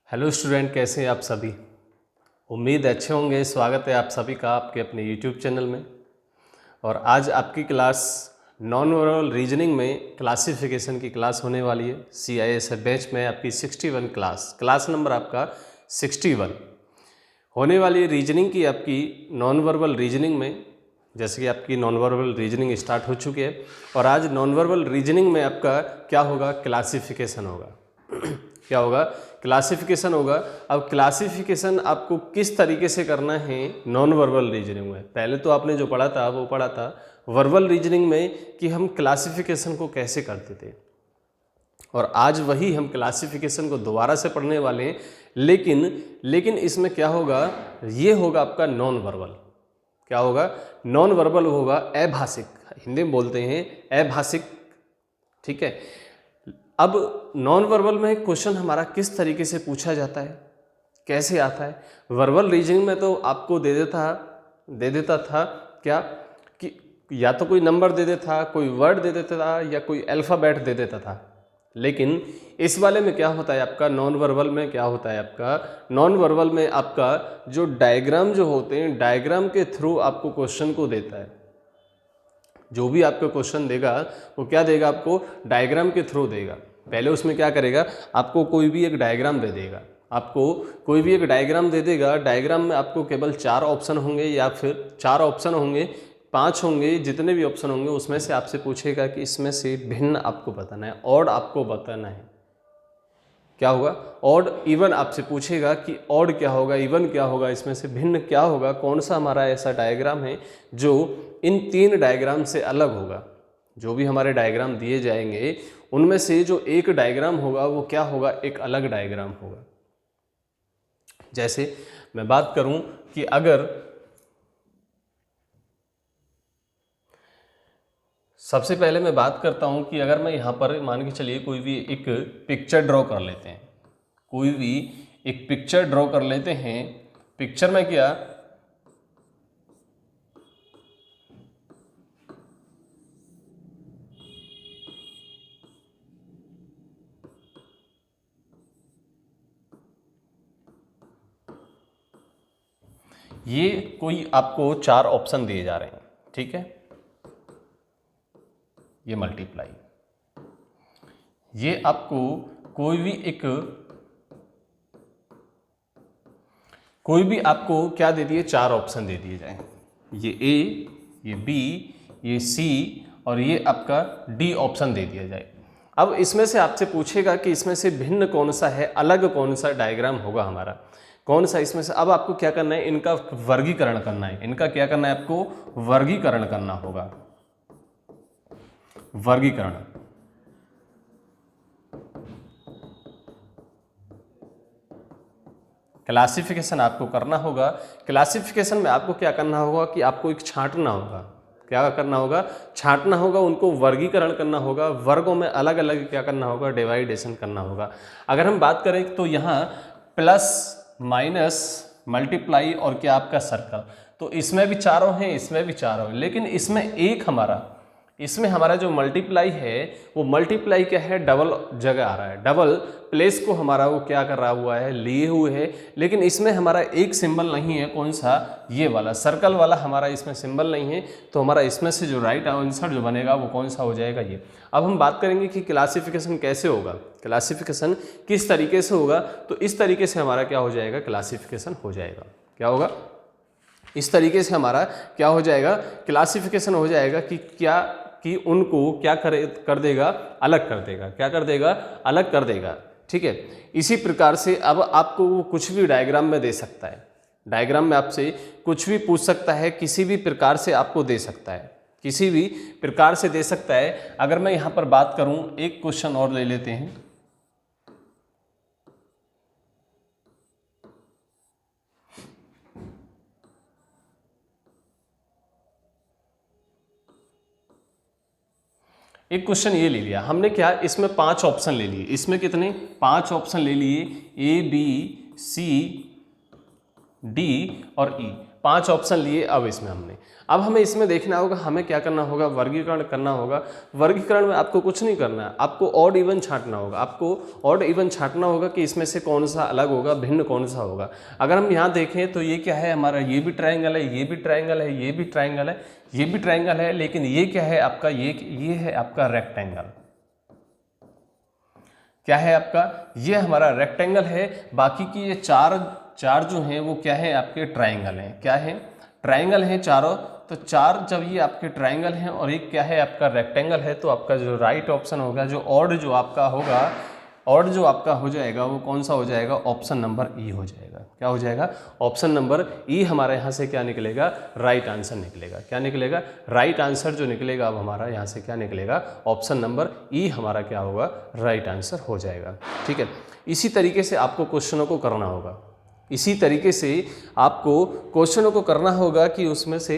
Hello student, कैसे हैं आप सभी। उम्मीद अच्छे होंगे। स्वागत है आप सभी का आपके अपने यूट्यूब चैनल में। और आज आपकी क्लास नॉन वर्बल रीजनिंग में क्लासिफिकेशन की क्लास होने वाली है। CISF बैच में आपकी 61 क्लास नंबर आपका 61 होने वाली है। रीजनिंग की आपकी नॉन वर्बल रीजनिंग में, जैसे कि आपकी नॉन वर्बल रीजनिंग स्टार्ट हो चुकी है और आज नॉन वर्बल रीजनिंग में आपका क्या होगा, क्लासिफिकेशन होगा। क्या होगा, क्लासिफिकेशन होगा। अब क्लासिफिकेशन आपको किस तरीके से करना है नॉन वर्बल रीजनिंग में। पहले तो आपने जो पढ़ा था वो पढ़ा था वर्बल रीजनिंग में कि हम क्लासिफिकेशन को कैसे करते थे, और आज वही हम क्लासिफिकेशन को दोबारा से पढ़ने वाले हैं। लेकिन इसमें क्या होगा, ये होगा आपका नॉन वर्बल। क्या होगा, नॉन वर्बल होगा, अभाषिक, हिंदी में बोलते हैं अभाषिक। ठीक है। अब नॉन वर्बल में क्वेश्चन हमारा किस तरीके से पूछा जाता है, कैसे आता है। वर्बल रीजनिंग में तो आपको दे देता था क्या कि या तो कोई नंबर दे देता था, कोई वर्ड दे देता था, या कोई अल्फ़ाबेट दे देता था। लेकिन इस वाले में क्या होता है आपका, नॉन वर्बल में क्या होता है आपका, नॉन वर्बल में आपका जो डायग्राम जो होते हैं, डायग्राम के थ्रू आपको क्वेश्चन को देता है। जो भी आपको क्वेश्चन देगा वो क्या देगा, आपको डायग्राम के थ्रू देगा। पहले उसमें क्या करेगा, आपको कोई भी एक डायग्राम दे देगा। आपको कोई भी एक डायग्राम दे देगा। डायग्राम में आपको केवल 4 ऑप्शन होंगे, या फिर 4 ऑप्शन होंगे, 5 होंगे, जितने भी ऑप्शन होंगे उसमें से आपसे पूछेगा कि इसमें से भिन्न आपको बताना है, ऑड आपको बताना है। क्या होगा, ऑड इवन आपसे पूछेगा कि ऑड क्या होगा, इवन क्या होगा, इसमें से भिन्न क्या होगा, कौन सा हमारा ऐसा डायग्राम है जो इन 3 डायग्राम से अलग होगा। जो भी हमारे डायग्राम दिए जाएंगे उनमें से जो एक डायग्राम होगा वो क्या होगा, एक अलग डायग्राम होगा। जैसे मैं बात करूं कि अगर सबसे पहले मैं बात करता हूं कि अगर मैं यहाँ पर मान के चलिए कोई भी एक पिक्चर ड्रॉ कर लेते हैं, कोई भी एक पिक्चर ड्रॉ कर लेते हैं। पिक्चर में क्या, ये कोई आपको 4 ऑप्शन दिए जा रहे हैं। ठीक है, ये मल्टीप्लाई, ये आपको कोई भी आपको क्या दे दिए, 4 ऑप्शन दे दिए जाए। ये ए, ये बी, ये सी और ये आपका डी ऑप्शन दे दिया जाए। अब इसमें से आपसे पूछेगा कि इसमें से भिन्न कौन सा है, अलग कौन सा डायग्राम होगा हमारा, कौन सा इसमें से। अब आपको क्या करना है, इनका वर्गीकरण करना है। इनका क्या करना है, आपको वर्गीकरण करना होगा। वर्गीकरण, क्लासिफिकेशन आपको करना होगा। क्लासिफिकेशन में आपको क्या करना होगा कि आपको एक छांटना होगा। क्या करना होगा, छांटना होगा, उनको वर्गीकरण करना होगा। वर्गों में अलग अलग क्या करना होगा, डिवाइडेशन करना होगा। अगर हम बात करें तो यहाँ प्लस, माइनस, मल्टीप्लाई और क्या आपका सर्कल, तो इसमें भी चारों हैं, इसमें भी चारों हैं। लेकिन इसमें हमारा जो मल्टीप्लाई है वो मल्टीप्लाई क्या है, डबल जगह आ रहा है, डबल प्लेस को हमारा वो क्या कर रहा हुआ है, लिए हुए है। लेकिन इसमें हमारा एक सिंबल नहीं है, कौन सा, ये वाला सर्कल वाला हमारा इसमें सिंबल नहीं है। तो हमारा इसमें से जो राइट आंसर जो बनेगा वो कौन सा हो जाएगा, ये। अब हम बात करेंगे कि क्लासिफिकेशन कैसे होगा, क्लासिफिकेशन किस तरीके से होगा। तो इस तरीके से हमारा क्या हो जाएगा, क्लासिफिकेशन हो जाएगा। क्या होगा, इस तरीके से हमारा क्या हो जाएगा, क्लासिफिकेशन हो जाएगा कि क्या कि उनको क्या कर देगा, अलग कर देगा। क्या कर देगा, अलग कर देगा। ठीक है। इसी प्रकार से अब आपको वो कुछ भी डायग्राम में दे सकता है। डायग्राम में आपसे कुछ भी पूछ सकता है, किसी भी प्रकार से आपको दे सकता है, किसी भी प्रकार से दे सकता है। अगर मैं यहाँ पर बात करूँ, एक क्वेश्चन और ले लेते हैं। एक क्वेश्चन ये ले लिया हमने, क्या इसमें 5 ऑप्शन ले लिए। इसमें कितने, 5 ऑप्शन ले लिए, ए, बी, सी, डी और ई। 5 ऑप्शन लिए अब इसमें हमने। अब हमें इसमें देखना होगा, हमें क्या करना होगा, वर्गीकरण करना होगा। वर्गीकरण में आपको कुछ नहीं करना है, आपको ऑड इवन छांटना होगा। आपको ऑड इवन छांटना होगा कि इसमें से कौन सा अलग होगा, भिन्न कौन सा होगा। अगर हम यहाँ देखें तो ये क्या है हमारा, ये भी ट्राइंगल है, ये भी ट्राइंगल है, ये भी ट्राइंगल है, ये भी ट्राइंगल है, लेकिन ये क्या है आपका, ये है आपका रेक्टेंगल। क्या है आपका, ये हमारा रेक्टेंगल है। बाकी की ये चार जो हैं वो क्या है आपके ट्राइंगल हैं। क्या है, ट्राइंगल हैं चारों। तो चार जब ये आपके ट्राइंगल हैं और एक क्या है आपका रेक्टेंगल है, तो आपका जो राइट ऑप्शन होगा, जो ऑड जो आपका होगा, ऑड जो आपका हो जाएगा वो कौन सा हो जाएगा, ऑप्शन नंबर ई हो जाएगा। क्या हो जाएगा, ऑप्शन नंबर ई हमारे यहाँ से क्या निकलेगा, राइट आंसर निकलेगा। क्या निकलेगा, राइट आंसर जो निकलेगा अब हमारा यहाँ से क्या निकलेगा, ऑप्शन नंबर ई हमारा क्या होगा, राइट आंसर हो जाएगा। ठीक है, इसी तरीके से आपको क्वेश्चनों को करना होगा। इसी तरीके से आपको क्वेश्चनों को करना होगा कि उसमें से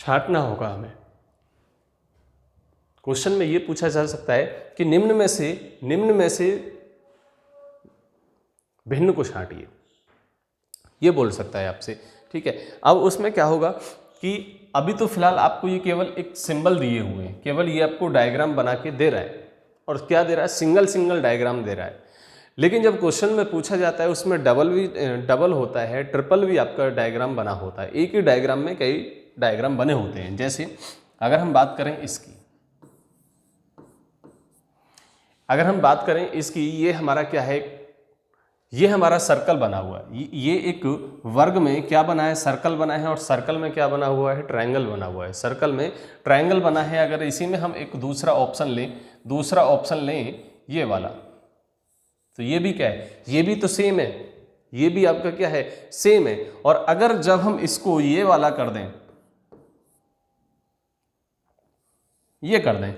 छांटना होगा हमें। क्वेश्चन में ये पूछा जा सकता है कि निम्न में से भिन्न को छांटिए, ये बोल सकता है आपसे। ठीक है, अब उसमें क्या होगा कि अभी तो फिलहाल आपको ये केवल एक सिंबल दिए हुए हैं, केवल ये आपको डायग्राम बना के दे रहा है। और क्या दे रहा है, सिंगल डायग्राम दे रहा है। लेकिन जब क्वेश्चन में पूछा जाता है उसमें डबल होता है, ट्रिपल भी आपका डायग्राम बना होता है। एक ही डायग्राम में कई डायग्राम बने होते हैं। जैसे अगर हम बात करें इसकी, अगर हम बात करें इसकी, ये हमारा क्या है, ये हमारा सर्कल बना हुआ है। ये एक वर्ग में क्या बना है, सर्कल बना है। और सर्कल में क्या बना हुआ है, ट्रायंगल बना हुआ है। सर्कल में ट्रायंगल बना है। अगर इसी में हम एक दूसरा ऑप्शन लें ये वाला, तो ये भी क्या है, ये भी तो सेम है, ये भी आपका क्या है, सेम है। और अगर जब हम इसको ये वाला कर दें, ये कर दें,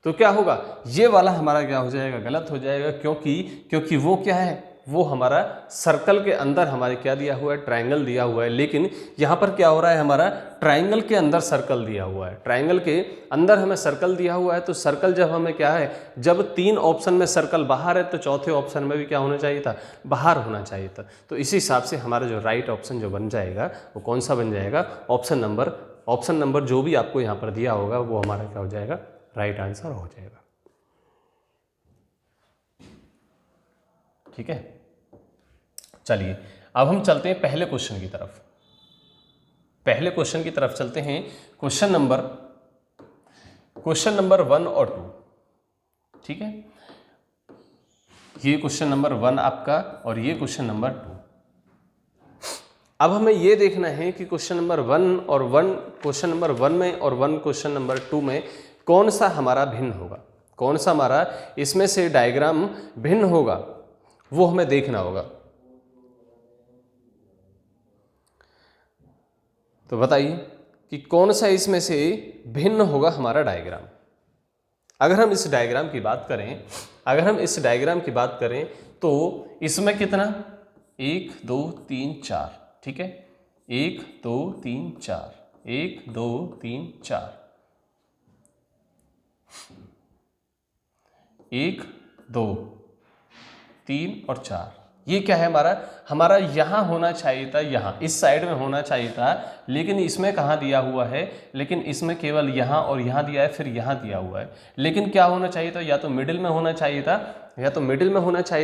तो क्या होगा, ये वाला हमारा क्या हो जाएगा, गलत हो जाएगा। क्योंकि वो क्या है, वो हमारा सर्कल के अंदर हमारे क्या दिया हुआ है, ट्रायंगल दिया हुआ है। लेकिन यहाँ पर क्या हो रहा है, हमारा ट्रायंगल के अंदर सर्कल दिया हुआ है। ट्रायंगल के अंदर हमें सर्कल दिया हुआ है। तो सर्कल जब हमें क्या है, जब 3 ऑप्शन में सर्कल बाहर है, तो चौथे ऑप्शन में भी क्या होना चाहिए था, बाहर होना चाहिए था। तो इसी हिसाब से हमारा जो राइट ऑप्शन जो बन जाएगा वो कौन सा बन जाएगा, ऑप्शन नंबर जो भी आपको यहाँ पर दिया होगा वो हमारा क्या हो जाएगा, राइट आंसर हो जाएगा। ठीक है, चलिए अब हम चलते हैं पहले क्वेश्चन की तरफ। पहले क्वेश्चन की तरफ चलते हैं। क्वेश्चन नंबर 1 और 2। ठीक है, ये क्वेश्चन नंबर 1 आपका और ये क्वेश्चन नंबर 2। अब हमें ये देखना है कि क्वेश्चन नंबर 1 में और 1 क्वेश्चन नंबर 2 में कौन सा हमारा भिन्न होगा, कौन सा हमारा इसमें से डायग्राम भिन्न होगा, वो हमें देखना होगा। तो बताइए कि कौन सा इसमें से भिन्न होगा हमारा डायग्राम। अगर हम इस डायग्राम की बात करें, तो इसमें कितना, 1 2 3 4। ठीक है, 1 2 3 4, 1 2 3 4, 1 2 3 और 4। ये क्या है हमारा यहाँ होना चाहिए था, यहाँ इस साइड में होना चाहिए था। लेकिन इसमें कहाँ दिया हुआ है, लेकिन इसमें केवल यहाँ और यहाँ दिया है, फिर यहाँ दिया हुआ है। लेकिन क्या होना चाहिए था, या तो मिडिल में होना चाहिए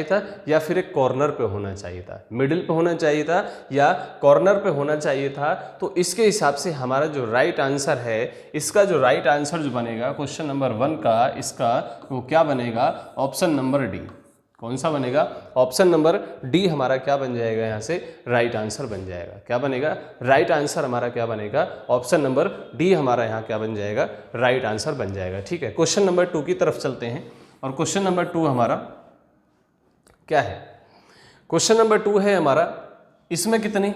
था, या फिर एक कॉर्नर पे होना चाहिए था। मिडिल पे होना चाहिए था या कॉर्नर पे होना चाहिए था। तो इसके हिसाब से हमारा जो राइट आंसर है, इसका जो राइट आंसर जो बनेगा क्वेश्चन नंबर 1 का, इसका वो क्या बनेगा, ऑप्शन नंबर डी। कौन सा बनेगा, ऑप्शन नंबर डी हमारा क्या बन जाएगा, यहाँ से राइट आंसर बन जाएगा। क्या बनेगा, राइट आंसर हमारा क्या बनेगा, ऑप्शन नंबर डी हमारा यहाँ क्या बन जाएगा, राइट आंसर बन जाएगा। ठीक है, क्वेश्चन नंबर 2 की तरफ चलते हैं। और क्वेश्चन नंबर 2 हमारा क्या है, क्वेश्चन नंबर 2 है हमारा, इसमें कितनी,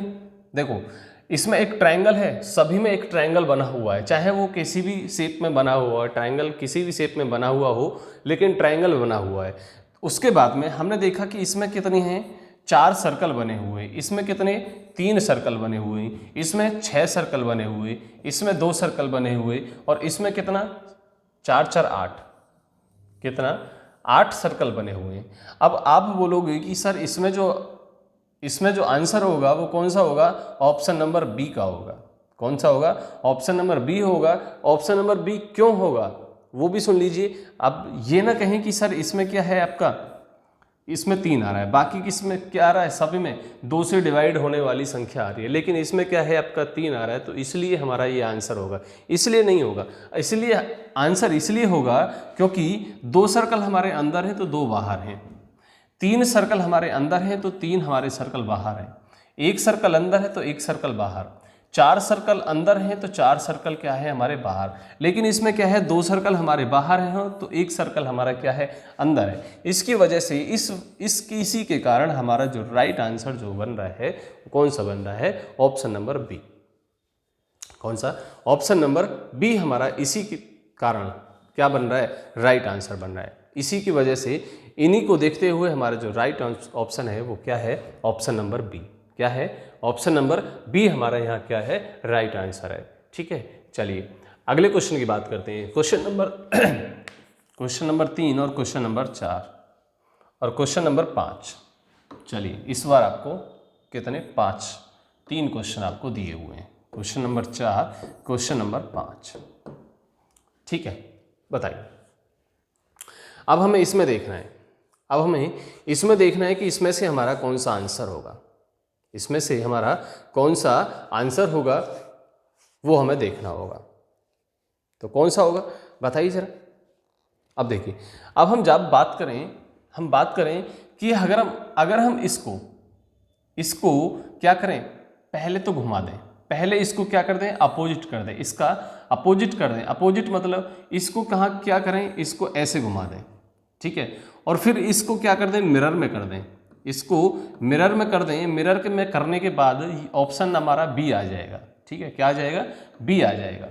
देखो इसमें एक ट्रायंगल है, सभी में एक ट्रायंगल बना हुआ है, चाहे वो किसी भी शेप में बना हुआ है, ट्रायंगल किसी भी शेप में बना हुआ हो, लेकिन ट्रायंगल बना हुआ है। उसके बाद में हमने देखा कि इसमें कितनी हैं, 4 सर्कल बने हुए, इसमें कितने, 3 सर्कल बने हुए, इसमें 6 सर्कल बने हुए, इसमें 2 सर्कल बने हुए, और इसमें कितना, 4 4 8, कितना, 8 सर्कल बने हुए हैं। अब आप बोलोगे कि सर इसमें जो इसमें जो आंसर होगा वो कौन सा होगा, ऑप्शन नंबर बी का होगा। कौन सा होगा, ऑप्शन नंबर बी होगा। ऑप्शन नंबर बी क्यों होगा वो भी सुन लीजिए। अब ये ना कहें कि सर इसमें क्या है आपका, इसमें 3 आ रहा है, बाकी किसमें क्या आ रहा है, सभी में 2 से डिवाइड होने वाली संख्या आ रही है, लेकिन इसमें क्या है आपका 3 आ रहा है, तो इसलिए हमारा ये आंसर होगा। इसलिए नहीं होगा, इसलिए आंसर इसलिए होगा क्योंकि 2 सर्कल हमारे अंदर हैं तो 2 बाहर हैं, 3 सर्कल हमारे अंदर हैं तो 3 हमारे सर्कल बाहर हैं, 1 सर्कल अंदर है तो 1 सर्कल बाहर, 4 सर्कल अंदर हैं तो 4 सर्कल क्या है हमारे बाहर। लेकिन इसमें क्या है, 2 सर्कल हमारे बाहर हैं तो 1 सर्कल हमारा क्या है, अंदर है। इसकी वजह से इसी के कारण हमारा जो राइट आंसर जो बन रहा है कौन सा बन रहा है, ऑप्शन नंबर बी। कौन सा, ऑप्शन नंबर बी हमारा इसी के कारण क्या बन रहा है, राइट आंसर बन रहा है। इसी की वजह से इन्हीं को देखते हुए हमारा जो राइट ऑप्शन है वो क्या है, ऑप्शन नंबर बी। क्या है, ऑप्शन नंबर बी हमारा यहाँ क्या है, राइट आंसर है। ठीक है, चलिए अगले क्वेश्चन की बात करते हैं। क्वेश्चन नंबर 3 और क्वेश्चन नंबर 4 और क्वेश्चन नंबर 5। चलिए इस बार आपको कितने, 5, 3 क्वेश्चन आपको दिए हुए हैं, क्वेश्चन नंबर 4, क्वेश्चन नंबर 5। ठीक है, बताइए। अब हमें इसमें देखना है, कि इसमें से हमारा कौन सा आंसर होगा, इसमें से हमारा कौन सा आंसर होगा वो हमें देखना होगा। तो कौन सा होगा बताइए जरा। अब देखिए, अब हम जब बात करें कि अगर हम इसको क्या करें, पहले तो घुमा दें, पहले इसको क्या कर दें, अपोजिट कर दें, इसका अपोजिट कर दें। अपोजिट मतलब इसको कहाँ क्या करें, इसको ऐसे घुमा दें, ठीक है, और फिर इसको क्या कर दें, मिरर में कर दें, इसको मिरर में कर दें। मिरर में करने के बाद ऑप्शन हमारा बी आ जाएगा। ठीक है, क्या आ जाएगा, बी आ जाएगा,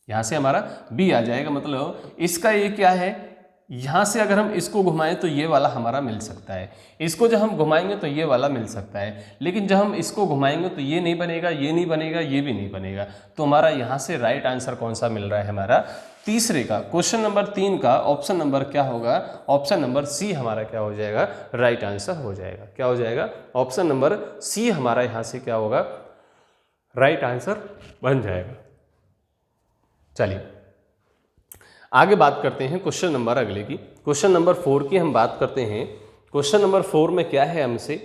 यहां से हमारा बी आ जाएगा। मतलब इसका ये क्या है, यहां से अगर हम इसको घुमाएं तो ये वाला हमारा मिल सकता है, इसको जब हम घुमाएंगे तो ये वाला मिल सकता है, लेकिन जब हम इसको घुमाएंगे तो ये नहीं बनेगा, ये नहीं बनेगा, ये भी नहीं बनेगा। तो हमारा यहां से राइट आंसर कौन सा मिल रहा है, हमारा तीसरे का, क्वेश्चन नंबर 3 का ऑप्शन नंबर क्या होगा, ऑप्शन नंबर सी हमारा क्या हो जाएगा, राइट आंसर हो जाएगा। क्या हो जाएगा, ऑप्शन नंबर सी हमारा यहां से क्या होगा, राइट आंसर बन जाएगा। चलिए आगे बात करते हैं क्वेश्चन नंबर अगले की, क्वेश्चन नंबर 4 की हम बात करते हैं। क्वेश्चन नंबर 4 में क्या है, हमसे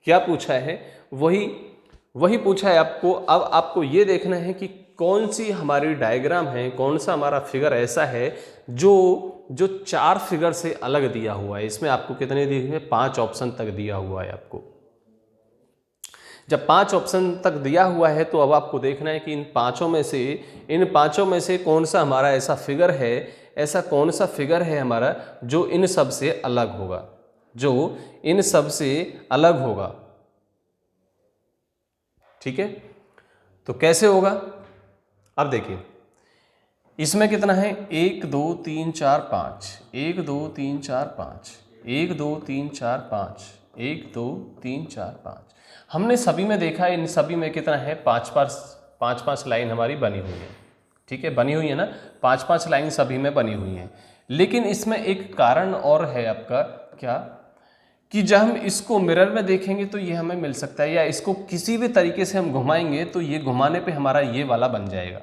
क्या पूछा है, वही पूछा है आपको। अब आपको ये देखना है कि कौन सी हमारी डायग्राम है, कौन सा हमारा फिगर ऐसा है जो 4 फिगर से अलग दिया हुआ है। इसमें आपको कितने दिए हुए हैं, 5 ऑप्शन तक दिया हुआ है आपको। जब 5 ऑप्शन तक दिया हुआ है तो अब आपको देखना है कि इन पांचों में से कौन सा हमारा ऐसा फिगर है, ऐसा कौन सा फिगर है हमारा जो इन सब से अलग होगा, जो इन सब से अलग होगा। ठीक है, तो कैसे होगा, अब देखिए इसमें कितना है, 1 2 3 4 5, 1 2 3 4 5, 1 2 3 4 5, 1 2 3 4 5। हमने सभी में देखा है, इन सभी में कितना है, 5 लाइन हमारी बनी हुई है। ठीक है, बनी हुई है ना, 5 लाइन सभी में बनी हुई है। लेकिन इसमें एक कारण और है आपका, क्या, कि जब हम इसको मिरर में देखेंगे तो ये हमें मिल सकता है, या इसको किसी भी तरीके से हम घुमाएंगे तो ये घुमाने पे हमारा ये वाला बन जाएगा।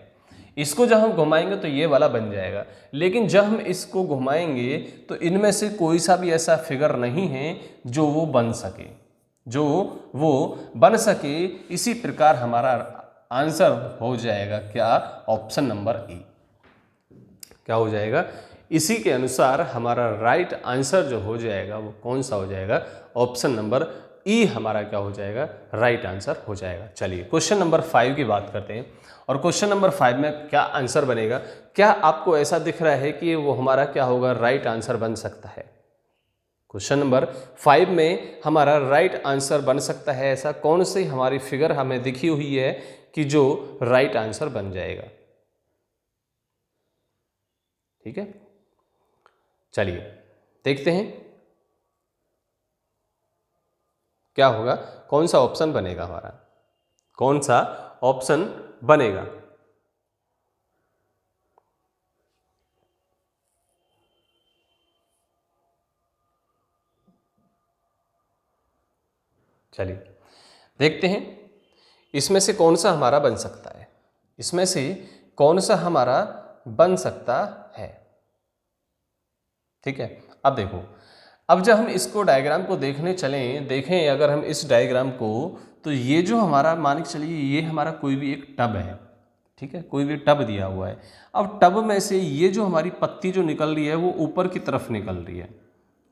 इसको जब हम घुमाएंगे तो ये वाला बन जाएगा, लेकिन जब हम इसको घुमाएंगे तो इनमें से कोई सा भी ऐसा फिगर नहीं है जो वो बन सके। इसी प्रकार हमारा आंसर हो जाएगा क्या, ऑप्शन नंबर ए। क्या हो जाएगा, इसी के अनुसार हमारा राइट आंसर जो हो जाएगा वो कौन सा हो जाएगा, ऑप्शन नंबर ई हमारा क्या हो जाएगा, राइट आंसर हो जाएगा। चलिए क्वेश्चन नंबर 5 की बात करते हैं। और क्वेश्चन नंबर 5 में क्या आंसर बनेगा, क्या आपको ऐसा दिख रहा है कि वो हमारा क्या होगा, राइट आंसर बन सकता है। क्वेश्चन नंबर 5 में हमारा राइट आंसर बन सकता है, ऐसा कौन सी हमारी फिगर हमें दिखी हुई है कि जो राइट आंसर बन जाएगा। ठीक है, चलिए देखते हैं क्या होगा, कौन सा ऑप्शन बनेगा हमारा, कौन सा ऑप्शन बनेगा। चलिए देखते हैं इसमें से कौन सा हमारा बन सकता है, इसमें से कौन सा हमारा बन सकता है। ठीक है, अब देखो, अब जब हम इसको डायग्राम को देखने चलें, देखें अगर हम इस डायग्राम को, तो ये जो हमारा मान के चलिए ये हमारा कोई भी एक टब है। ठीक है, कोई भी टब दिया हुआ है। अब टब में से ये जो हमारी पत्ती जो निकल रही है वो ऊपर की तरफ निकल रही है,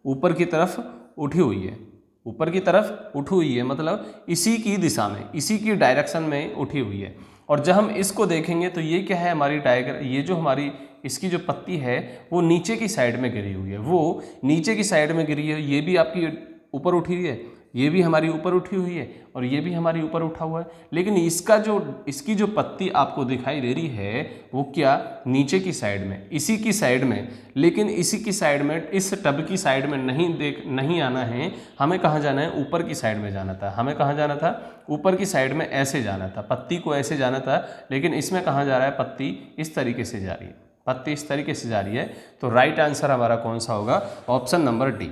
ऊपर की तरफ उठी हुई है, ऊपर की तरफ उठी हुई है, मतलब इसी की दिशा में, इसी की डायरेक्शन में उठी हुई है। और जब हम इसको देखेंगे तो ये क्या है हमारी डायग्राम, ये जो हमारी इसकी जो पत्ती है वो नीचे की साइड में गिरी हुई है, वो नीचे की साइड में गिरी है। ये भी आपकी ऊपर उठी हुई है, ये भी हमारी ऊपर उठी हुई है, और ये भी हमारी ऊपर उठा हुआ है। लेकिन इसकी जो पत्ती आपको दिखाई दे रही है वो क्या, नीचे की साइड में, इसी की साइड में। लेकिन इसी की साइड में, इस टब की साइड में नहीं आना है, हमें कहाँ जाना है, ऊपर की साइड में जाना था। हमें कहाँ जाना था, ऊपर की साइड में ऐसे जाना था, पत्ती को ऐसे जाना था। लेकिन इसमें कहाँ जा रहा है, पत्ती इस तरीके से जा रही है, पत्ती इस तरीके से जा रही है। तो राइट आंसर हमारा कौन सा होगा, ऑप्शन नंबर डी।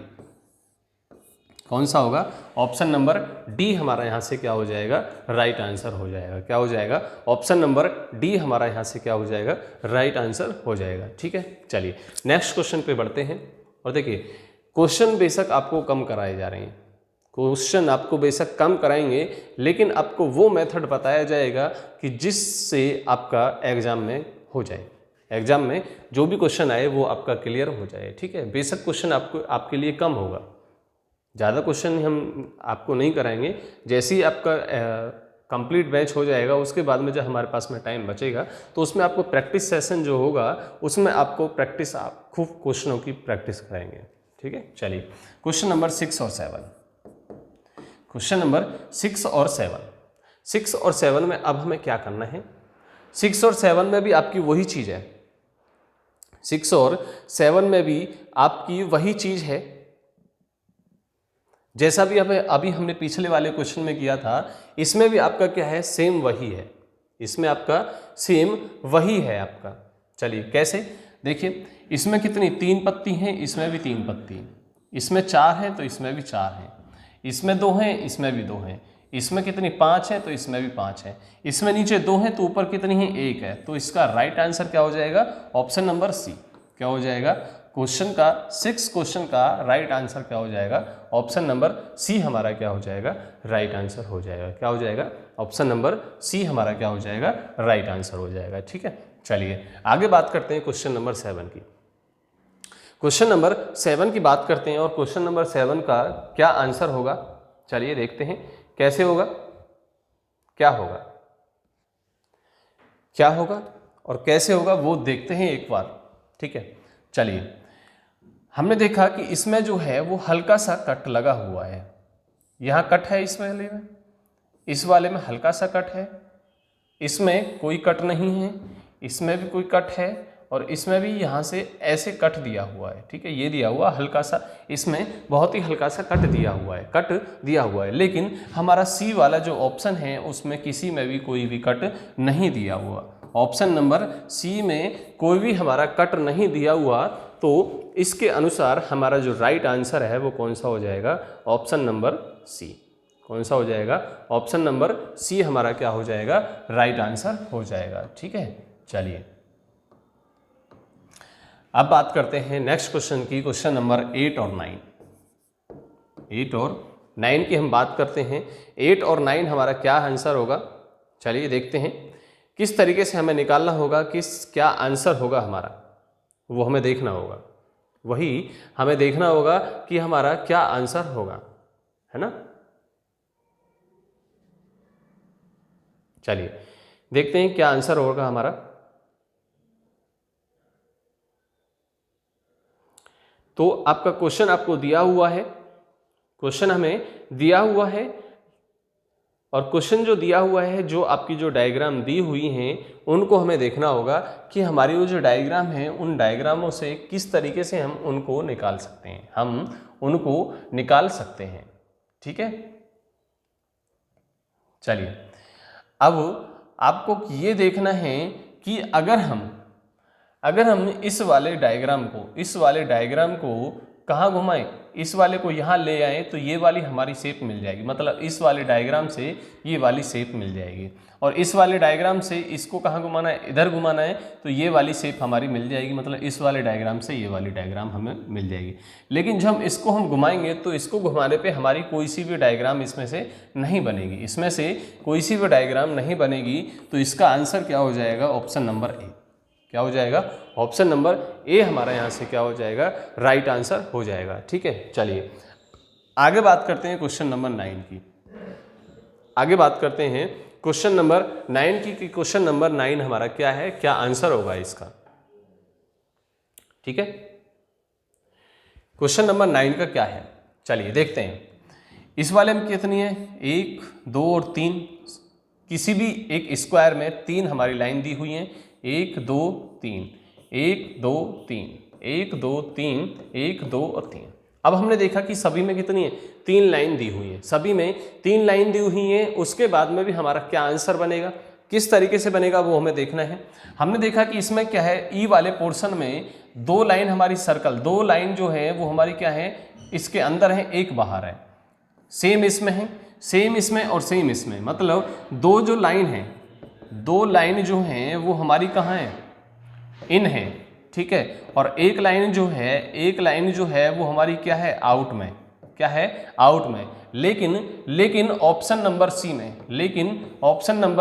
कौन सा होगा, ऑप्शन नंबर डी हमारा यहाँ से क्या हो जाएगा, राइट आंसर हो जाएगा। क्या हो जाएगा, ऑप्शन नंबर डी हमारा यहाँ से क्या हो जाएगा, राइट आंसर हो जाएगा। ठीक है, चलिए नेक्स्ट क्वेश्चन पे बढ़ते हैं। और देखिए क्वेश्चन बेशक आपको कम कराए जा रहे हैं, क्वेश्चन आपको बेशक कम कराएंगे, लेकिन आपको वो मेथड बताया जाएगा कि जिससे आपका एग्जाम में हो जाए, एग्जाम में जो भी क्वेश्चन आए वो आपका क्लियर हो जाए। ठीक है, बेशक क्वेश्चन आपके लिए कम होगा, ज़्यादा क्वेश्चन हम आपको नहीं कराएंगे। जैसे ही आपका कंप्लीट बैच हो जाएगा उसके बाद में जब हमारे पास में टाइम बचेगा तो उसमें आपको प्रैक्टिस सेशन जो होगा उसमें आपको आप खूब क्वेश्चनों की प्रैक्टिस कराएंगे। ठीक है, चलिए क्वेश्चन नंबर 6 और 7, क्वेश्चन नंबर 6 और 7, 6 और 7 में अब हमें क्या करना है। 6 और 7 में भी आपकी वही चीज़ है, 6 और 7 में भी आपकी वही चीज़ है जैसा भी अभी हमने पिछले वाले क्वेश्चन में किया था। इसमें भी आपका क्या है, सेम वही है, इसमें आपका सेम वही है आपका। चलिए कैसे, देखिए इसमें कितनी 3 पत्ती हैं, इसमें भी 3 पत्ती, इसमें 4 हैं तो इसमें भी 4 हैं, इसमें 2 हैं, इसमें भी 2 हैं, इसमें कितनी 5 है तो इसमें भी 5 है, इसमें नीचे 2 हैं तो ऊपर कितनी है, 1 है। तो इसका राइट आंसर क्या हो जाएगा, ऑप्शन नंबर सी। क्या हो जाएगा, क्वेश्चन का 6 क्वेश्चन का राइट आंसर क्या हो जाएगा, ऑप्शन नंबर सी हमारा क्या हो जाएगा, राइट आंसर हो जाएगा। क्या हो जाएगा, ऑप्शन नंबर सी हमारा क्या हो जाएगा, राइट आंसर हो जाएगा। ठीक है, चलिए आगे बात करते हैं क्वेश्चन नंबर 7 की। क्वेश्चन नंबर 7 की बात करते हैं और क्वेश्चन नंबर 7 का क्या आंसर होगा, चलिए देखते हैं कैसे होगा, क्या होगा, क्या होगा और कैसे होगा वो देखते हैं एक बार। ठीक है, चलिए हमने देखा कि इसमें जो है वो हल्का सा कट लगा हुआ है, यहाँ कट है इस वाले में, इस वाले में हल्का सा कट है, इसमें कोई कट नहीं है, इसमें भी कोई कट है, और इसमें भी यहाँ से ऐसे कट दिया हुआ है। ठीक है, ये दिया हुआ हल्का सा, इसमें बहुत ही हल्का सा कट दिया हुआ है, कट दिया हुआ है। लेकिन हमारा सी वाला जो ऑप्शन है उसमें किसी में भी कोई भी कट नहीं दिया हुआ, ऑप्शन नंबर सी में कोई भी हमारा कट नहीं दिया हुआ। तो इसके अनुसार हमारा जो राइट आंसर है वो कौन सा हो जाएगा, ऑप्शन नंबर सी। कौन सा हो जाएगा, ऑप्शन नंबर सी हमारा क्या हो जाएगा, राइट आंसर हो जाएगा। ठीक है, चलिए अब बात करते हैं नेक्स्ट क्वेश्चन की, क्वेश्चन नंबर 8 और 9। 8 और 9 की हम बात करते हैं। 8 और 9 हमारा क्या आंसर होगा, चलिए देखते हैं किस तरीके से हमें निकालना होगा, क्या आंसर होगा हमारा, वो हमें देखना होगा, वही हमें देखना होगा कि हमारा क्या आंसर होगा, है ना। चलिए देखते हैं क्या आंसर होगा हमारा। तो आपका क्वेश्चन आपको दिया हुआ है, क्वेश्चन हमें दिया हुआ है, और क्वेश्चन जो दिया हुआ है, जो आपकी जो डायग्राम दी हुई हैं उनको हमें देखना होगा कि हमारी वो जो डायग्राम है उन डायग्रामों से किस तरीके से हम उनको निकाल सकते हैं, हम उनको निकाल सकते हैं। ठीक है, चलिए अब आपको ये देखना है कि अगर हम इस वाले डायग्राम को कहाँ घुमाएं, इस वाले को यहाँ ले आए तो ये वाली हमारी शेप मिल जाएगी, मतलब इस वाले डायग्राम से ये वाली शेप मिल जाएगी। और इस वाले डायग्राम से इसको कहाँ घुमाना है, इधर घुमाना है तो ये वाली शेप हमारी मिल जाएगी, मतलब इस वाले डायग्राम से ये वाली डायग्राम हमें मिल जाएगी। लेकिन जब हम इसको घुमाएंगे तो इसको घुमाने पे हमारी कोई सी भी डायग्राम इसमें से नहीं बनेगी, इसमें से कोई सी भी डायग्राम नहीं बनेगी। तो इसका आंसर क्या हो जाएगा, ऑप्शन नंबर ए। क्या हो जाएगा, ऑप्शन नंबर ए हमारा यहाँ से क्या हो जाएगा, राइट आंसर हो जाएगा। ठीक है, चलिए आगे बात करते हैं क्वेश्चन नंबर 9 की। आगे बात करते हैं क्वेश्चन नंबर 9 की कि क्वेश्चन नंबर 9 हमारा क्या है, क्या आंसर होगा इसका। ठीक है, क्वेश्चन नंबर 9 का क्या है, चलिए देखते हैं। इस वाले में कितनी है, 1, 2 और 3। किसी भी एक स्क्वायर में 3 हमारी लाइन दी हुई हैं, 1 2 3, 1 2 3, 1 2 3, 1 2 और 3। अब हमने देखा कि सभी में कितनी है, 3 लाइन दी हुई है, सभी में 3 लाइन दी हुई है। उसके बाद में भी हमारा क्या आंसर बनेगा, किस तरीके से बनेगा वो हमें देखना है। हमने देखा कि इसमें क्या है, ई वाले पोर्शन में 2 लाइन हमारी सर्कल, 2 लाइन जो है वो हमारी क्या है, इसके अंदर है, एक बाहर है। सेम इसमें है, सेम इसमें और सेम इसमें, मतलब 2 जो लाइन है, 2 लाइन जो हैं वो हमारी कहाँ है, इन है। ठीक है, और एक लाइन जो है वो हमारी क्या है, आउट में। क्या है, आउट में। लेकिन ऑप्शन नंबर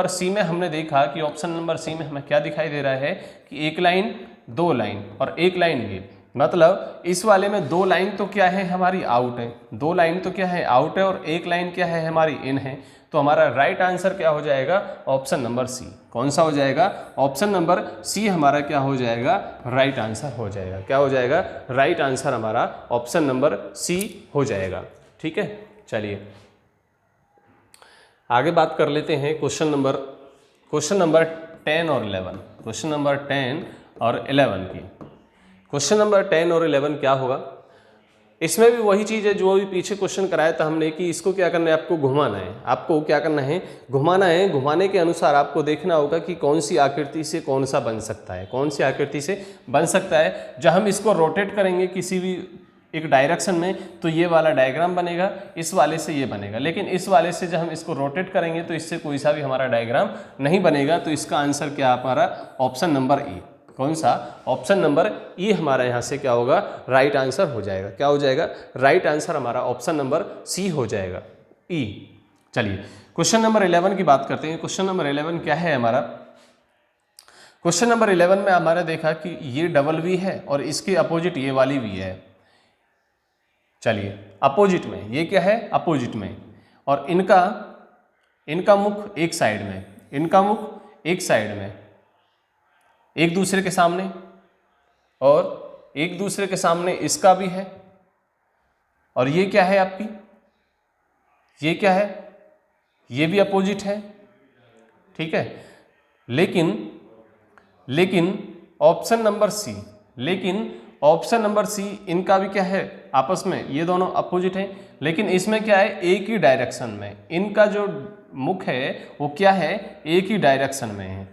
सी में हमने देखा कि ऑप्शन नंबर सी में हमें क्या दिखाई दे रहा है कि एक लाइन, 2 लाइन और एक लाइन ये, मतलब इस वाले में 2 लाइन तो क्या है हमारी आउट है, 2 लाइन तो क्या है आउट है, और एक लाइन क्या है हमारी इन है। तो हमारा राइट आंसर क्या हो जाएगा, ऑप्शन नंबर सी। कौन सा हो जाएगा, ऑप्शन नंबर सी हमारा क्या हो जाएगा, राइट आंसर हो जाएगा। क्या हो जाएगा, राइट आंसर हमारा ऑप्शन नंबर सी हो जाएगा। ठीक है, चलिए आगे बात कर लेते हैं क्वेश्चन नंबर 10 और 11, क्वेश्चन नंबर 10 और 11 की। क्वेश्चन नंबर 10 और 11 क्या होगा, इसमें भी वही चीज़ है जो अभी पीछे क्वेश्चन कराया था हमने कि इसको क्या करना है, आपको घुमाना है। आपको क्या करना है, घुमाना है। घुमाने के अनुसार आपको देखना होगा कि कौन सी आकृति से कौन सा बन सकता है, कौन सी आकृति से बन सकता है। जब हम इसको रोटेट करेंगे किसी भी एक डायरेक्शन में तो ये वाला डायग्राम बनेगा, इस वाले से ये बनेगा। लेकिन इस वाले से जब हम इसको रोटेट करेंगे तो इससे कोई सा भी हमारा डायग्राम नहीं बनेगा। तो इसका आंसर क्या हमारा, ऑप्शन नंबर ई। कौन सा, ऑप्शन नंबर ई हमारा यहाँ से क्या होगा, राइट आंसर हो जाएगा। क्या हो जाएगा, राइट आंसर हमारा ऑप्शन नंबर सी हो जाएगा, ई। चलिए क्वेश्चन नंबर 11 की बात करते हैं। क्वेश्चन नंबर 11 क्या है हमारा, क्वेश्चन नंबर 11 में हमारा देखा कि ये डबल वी है और इसके अपोजिट ये वाली वी है। चलिए अपोजिट में, ये क्या है, अपोजिट में, और इनका मुख एक साइड में, इनका मुख एक साइड में, एक दूसरे के सामने, और एक दूसरे के सामने इसका भी है। और ये क्या है आपकी, ये क्या है, ये भी अपोजिट है। ठीक है, लेकिन ऑप्शन नंबर सी, इनका भी क्या है, आपस में ये दोनों अपोजिट हैं। लेकिन इसमें क्या है, एक ही डायरेक्शन में, इनका जो मुख है वो क्या है, एक ही डायरेक्शन में है,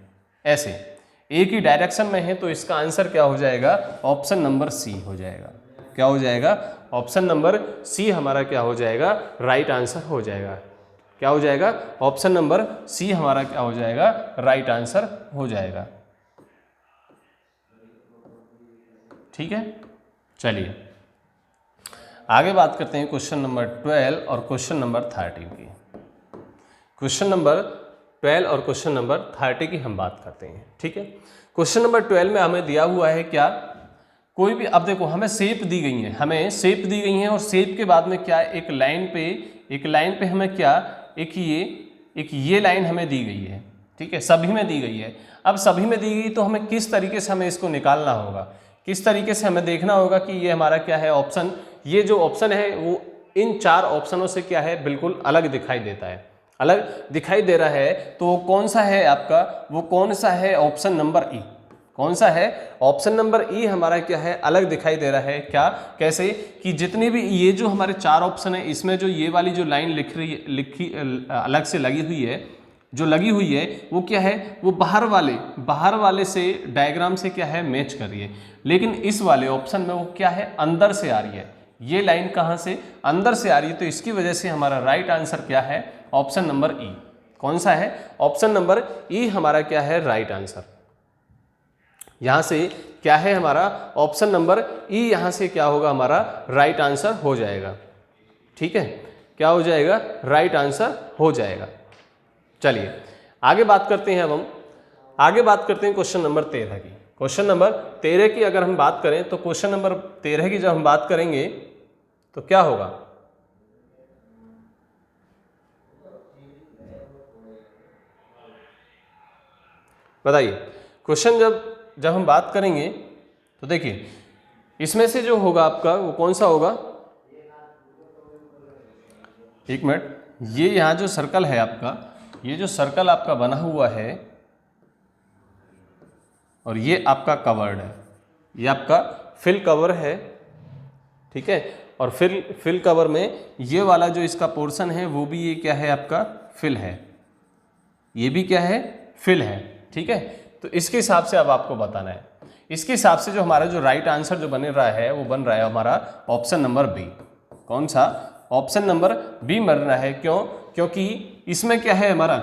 ऐसे एक ही डायरेक्शन में है। तो इसका आंसर क्या हो जाएगा, ऑप्शन नंबर सी हो जाएगा। क्या हो जाएगा, ऑप्शन नंबर सी हमारा क्या हो जाएगा, राइट आंसर हो जाएगा। क्या हो जाएगा, ऑप्शन नंबर सी हमारा क्या हो जाएगा, राइट आंसर हो जाएगा। ठीक है, चलिए आगे बात करते हैं क्वेश्चन नंबर 12 और क्वेश्चन नंबर 13 की। क्वेश्चन नंबर 12 और क्वेश्चन नंबर 30 की हम बात करते हैं। ठीक है, क्वेश्चन नंबर 12 में हमें दिया हुआ है क्या, कोई भी, अब देखो हमें शेप दी गई है, और शेप के बाद में क्या, एक लाइन पे हमें क्या, एक ये लाइन हमें दी गई है। ठीक है, सभी में दी गई है। अब सभी में दी गई तो हमें किस तरीके से हमें इसको निकालना होगा, किस तरीके से हमें देखना होगा कि ये हमारा क्या है ऑप्शन, ये जो ऑप्शन है वो इन 4 ऑप्शनों से क्या है, बिल्कुल अलग दिखाई देता है, अलग दिखाई दे रहा है। तो वो कौन सा है आपका, वो कौन सा है, ऑप्शन नंबर ई। कौन सा है, ऑप्शन नंबर ई हमारा क्या है, अलग दिखाई दे रहा है। क्या, कैसे कि जितनी भी ये जो हमारे 4 ऑप्शन है, इसमें जो ये वाली जो लाइन लिखी अलग से लगी हुई है, जो लगी हुई है वो क्या है, वो बाहर वाले से डायग्राम से क्या है, मैच कर रही है। लेकिन इस वाले ऑप्शन में वो क्या है, अंदर से आ रही है। ये लाइन कहाँ से, अंदर से आ रही है, तो इसकी वजह से हमारा राइट आंसर क्या है, ऑप्शन नंबर ई। कौन सा है, ऑप्शन नंबर ई हमारा क्या है राइट आंसर। यहाँ से क्या है हमारा ऑप्शन नंबर ई, यहाँ से क्या होगा हमारा राइट आंसर हो जाएगा। ठीक है, क्या हो जाएगा, राइट आंसर हो जाएगा। चलिए आगे बात करते हैं। अब हम आगे बात करते हैं क्वेश्चन नंबर 13 की। क्वेश्चन नंबर 13 की अगर हम बात करें तो क्वेश्चन नंबर 13 की जब हम बात करेंगे तो क्या होगा, बताइए। क्वेश्चन जब हम बात करेंगे तो देखिए इसमें से जो होगा आपका वो कौन सा होगा, एक मिनट, ये यहाँ जो सर्कल है आपका, ये जो सर्कल आपका बना हुआ है और ये आपका कवर्ड है, ये आपका फिल कवर है। ठीक है, और फिल कवर में ये वाला जो इसका पोर्शन है वो भी ये क्या है आपका फिल है, ये भी क्या है फिल है। ठीक है, तो इसके हिसाब से अब आपको बताना है। इसके हिसाब से जो हमारा जो राइट आंसर जो बन रहा है वो बन रहा है हमारा ऑप्शन नंबर बी। कौन सा, ऑप्शन नंबर बी बन रहा है। क्यों, क्योंकि इसमें क्या है हमारा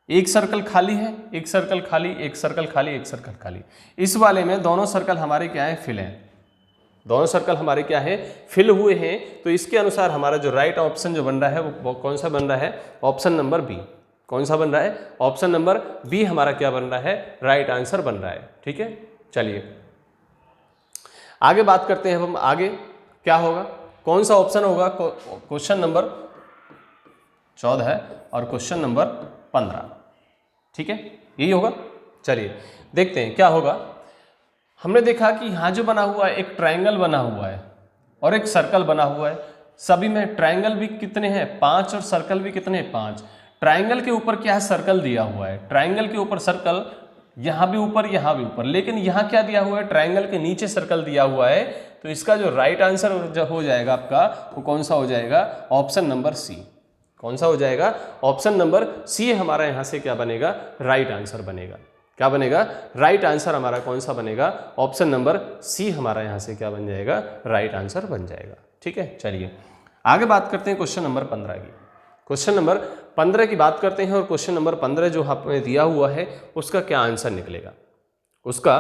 एक सर्कल खाली है, एक सर्कल खाली, एक सर्कल खाली, एक सर्कल खाली। इस वाले में दोनों सर्कल हमारे क्या है फिल हैं, दोनों सर्कल हमारे क्या है फिल हुए हैं। तो इसके अनुसार हमारा जो राइट ऑप्शन जो बन रहा है वो कौन सा बन रहा है, ऑप्शन नंबर बी। कौन सा बन रहा है, ऑप्शन नंबर बी हमारा क्या बन रहा है, राइट आंसर बन रहा है। ठीक है, चलिए आगे बात करते हैं। हम आगे क्या होगा, कौन सा ऑप्शन होगा, क्वेश्चन नंबर 14 है और क्वेश्चन नंबर 15। ठीक है, यही होगा। चलिए देखते हैं क्या होगा। हमने देखा कि यहाँ जो बना हुआ है एक ट्रायंगल बना हुआ है और एक सर्कल बना हुआ है। सभी में ट्रायंगल भी कितने हैं 5 और सर्कल भी कितने हैं 5। ट्रायंगल के ऊपर क्या है सर्कल दिया हुआ है, ट्रायंगल के ऊपर सर्कल, यहाँ भी ऊपर यहाँ भी ऊपर, लेकिन यहाँ क्या दिया हुआ है ट्रायंगल के नीचे सर्कल दिया हुआ है। तो इसका जो राइट आंसर जो हो जाएगा आपका वो कौन सा हो जाएगा, ऑप्शन नंबर सी। कौन सा हो जाएगा, ऑप्शन नंबर सी हमारा यहाँ से क्या बनेगा, राइट आंसर बनेगा। क्या बनेगा, राइट आंसर हमारा कौन सा बनेगा, ऑप्शन नंबर सी हमारा यहाँ से क्या बन जाएगा, राइट आंसर बन जाएगा। ठीक है, चलिए आगे बात करते हैं क्वेश्चन नंबर 15 की। क्वेश्चन नंबर 15 की बात करते हैं और क्वेश्चन नंबर 15 जो हमें दिया हुआ है उसका क्या आंसर निकलेगा, उसका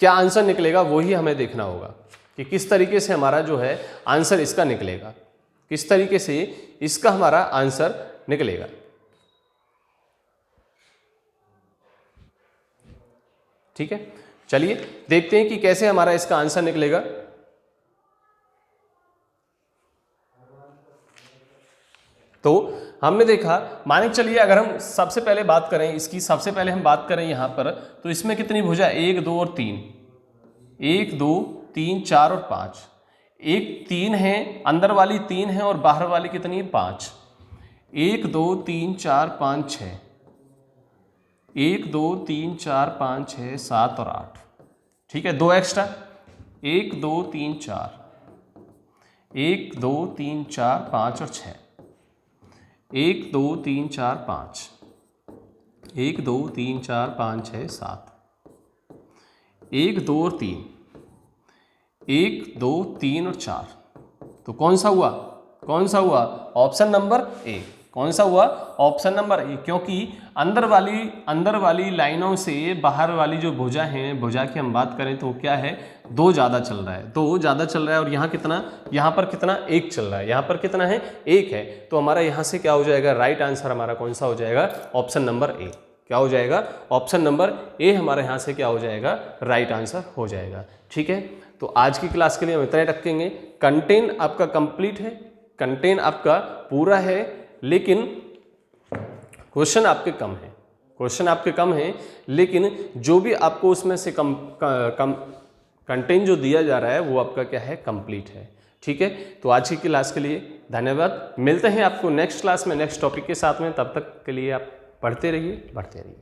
क्या आंसर निकलेगा वही हमें देखना होगा कि किस तरीके से हमारा जो है आंसर इसका निकलेगा, किस तरीके से इसका हमारा आंसर निकलेगा। ठीक है, चलिए देखते हैं कि कैसे हमारा इसका आंसर निकलेगा। तो हमने देखा, माने चलिए अगर हम सबसे पहले बात करें इसकी, सबसे पहले हम बात करें यहाँ पर, तो इसमें कितनी भुजा, 1 2 और 3, 1 2 3 4 और 5। एक 3 है, अंदर वाली 3 है और बाहर वाली कितनी है 5। 1 2 3 4 5 6, 1 2 3 4 5 6 7 और 8। ठीक है, 2 एक्स्ट्रा, 1 2 3 4, 1 2 3 4 5 और 6, 1 2 3 4 5, 1 2 3 4 5 6 7, 1 2 और 3, 1 2 3 और 4। तो कौन सा हुआ, कौन सा हुआ, ऑप्शन नंबर ए। कौन सा हुआ, ऑप्शन नंबर ए, क्योंकि अंदर वाली लाइनों से बाहर वाली जो भुजा है, भुजा की हम बात करें तो क्या है 2 ज़्यादा चल रहा है, 2 ज़्यादा चल रहा है। और यहाँ कितना, यहाँ पर कितना 1 चल रहा है, यहाँ पर कितना है 1 है। तो हमारा यहाँ से क्या हो जाएगा, राइट आंसर हमारा कौन सा हो जाएगा, ऑप्शन नंबर ए। क्या हो जाएगा, ऑप्शन नंबर ए हमारे यहाँ से क्या हो जाएगा, राइट आंसर हो जाएगा। ठीक है, तो आज की क्लास के लिए हम इतना रखेंगे। कंटेंट आपका कंप्लीट है, कंटेंट आपका पूरा है, लेकिन क्वेश्चन आपके कम है, क्वेश्चन आपके कम है, लेकिन जो भी आपको उसमें से कंटेंट जो दिया जा रहा है वो आपका क्या है, कंप्लीट है। ठीक है, तो आज की क्लास के लिए धन्यवाद। मिलते हैं आपको नेक्स्ट क्लास में नेक्स्ट टॉपिक के साथ में, तब तक के लिए आप पढ़ते रहिए, बढ़ते रहिए।